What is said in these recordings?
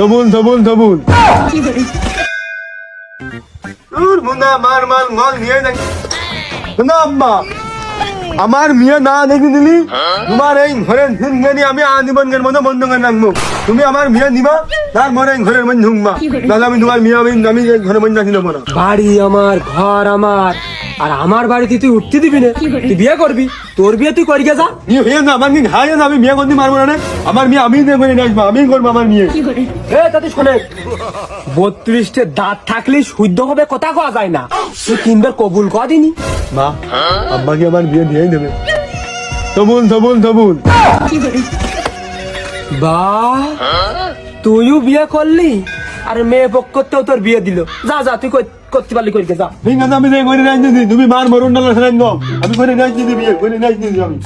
তবুল তবুল তবুল মার মাল মাল নিয়ে যাই না আম্মা আমার মেয়ে না দেখে দিলি তোমার এই ঘরের ঢুকনি আমি আজীবনের মতো বন্ধ করে রাখবো তুমি আমার মেয়ে নিবা তারপরে ঘরের মধ্যে ঢুকবা তাহলে আমি তোমার মেয়ে আমি ঘরের মধ্যে রাখি নেবো না। বাড়ি আমার, ঘর আমার, আর আমার বাড়িতে তুই উঠতে দিবি না? তুই বিয়ে করবি, তোর বিয়ে তুই করি যা। আমার মেয়ে ঘাই আমি বিয়ে করতে পারবো না। আমার মেয়ে আমি দেখবো রাখবো, আমি করবো আমার মেয়ে। তাতে শোনে 32টে দাঁত থাকলে শুদ্ধ হবে কথা কওয়া যায় না। তুই কিনবে কবুল কদিনি মা আব্বাকে আমার বিয়ে দিয়ে দেবে। তবুল তবুল তবুল বা তুইও বিয়ে করলি আর মেয়ে পক্ষতেও তোর বিয়ে দিল। যা যা তুই করতে পারলি করি যা। ঠিক আছে আমি করে রাজনীতি তুমি মার মরুন ডালা ফেরাই দাও আমি করে রাজনীতি বিয়ে করে রাজনীতি আমি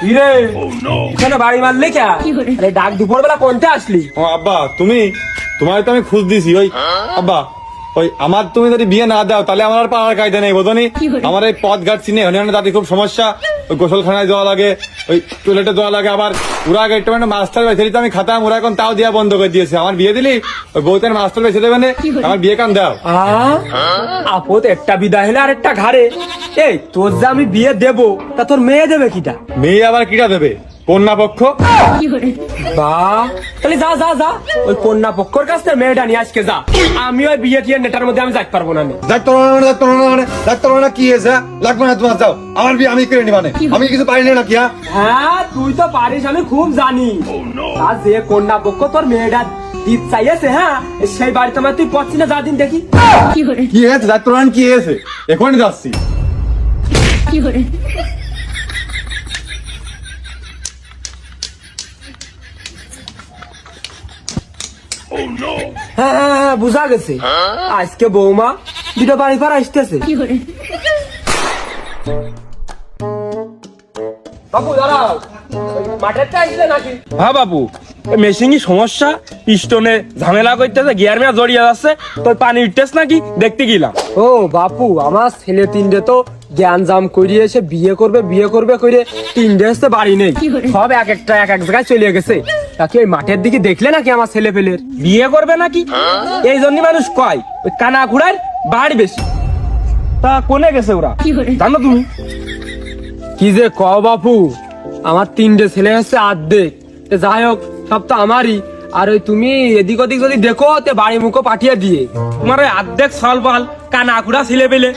ইরে এখানে বাড়ি মারলে কে? আরে ডাক দুপুর বেলা কোনটা আসলি? ও আব্বা তুমি তোমার তো আমি খোঁজ দিছি ওই আব্বা ওই আমার তুমি যদি বিয়ে না দাও তাহলে আমার আর পাড়ার কায়দা নেই বোঝনি। আমার এই পথ ঘাট চিনে হনে তাতে খুব সমস্যা। ওই গোসলখানায় যাওয়া লাগে, ওই টয়লেটে যাওয়া লাগে, আবার ওরা আগে একটা মাস্টার বেছে দিতে আমি খাতাম, ওরা এখন তাও দেওয়া বন্ধ করে দিয়েছে। আমার বিয়ে দিলি ওই বউতের মাস্টার বেছে দেবে না, আমার বিয়ে কান দাও। আপদ একটা বিদায় হলে আর একটা ঘাড়ে। এই তোর যে আমি বিয়ে দেব তা তোর মেয়ে দেবে কিটা? মেয়ে আবার কিটা দেবে? কন্যা পক্ষ। বা তাহলে যা যা যা ওই কন্যা পক্ষর কাছ থেকে মেয়েটা নিয়ে আজকে যা। আমি ওই বিয়ে টিয়ে নেটার মধ্যে আমি যাইতে পারবো না। কি হয়েছে লাগবে না তোমার যাও, আমার বিয়ে আমি করে নিবানে, আমি কিছু পারি না কি? হ্যাঁ তুই তো পারিস আমি খুব জানি। আর যে কন্যা পক্ষ তোর মেয়েটা দিত চাইছে, হ্যাঁ সেই বাড়িতে আমার তুই পড়ছি না যা দিন দেখি। কি হয়েছে ডাক্তার কি হয়েছে? এখনই যাচ্ছি। হ্যাঁ হ্যাঁ হ্যাঁ বুঝা গেছে। আজকে বৌমা দুটো বাড়ি পার আসতেছে। বাবু দাঁড়াও, মাঠের চাইছিলে নাকি? হ্যাঁ বাবু মেশিনই সমস্যা, পিস্টনে ঝামেলা করতেছে, গিয়ার মেয়া জড়িয়ে যাচ্ছে, তোর পানি উঠতেছ নাকি দেখতে গেলাম। ও বাপু আমার ছেলে তিনটে তো জ্ঞান জাম করিয়ে এসে বিয়ে করবে করে তিনটে এসে বাড়ি নেই, সব এক একটা এক এক জায়গায় চলে গেছে। তাকে ওই মাঠের দিকে দেখলে নাকি আমার ছেলে পেলের বিয়ে করবে নাকি? এই জন্য মানুষ কয় ওই কানা ঘুরার বাড়ি বেশি। তা কোনে গেছে ওরা জানো তুমি? কি যে ক বাপু, আমার তিনটে ছেলে হচ্ছে অর্ধেক, যাই হোক সব তো আমারই। আর ওই তুমি এদিক ওদিক যদি দেখো তে বাড়ি মুখো পাঠিয়ে দিয়ে তোমার ওই অর্ধেক সাল পাল কানা ঘুরা ছেলে পেলে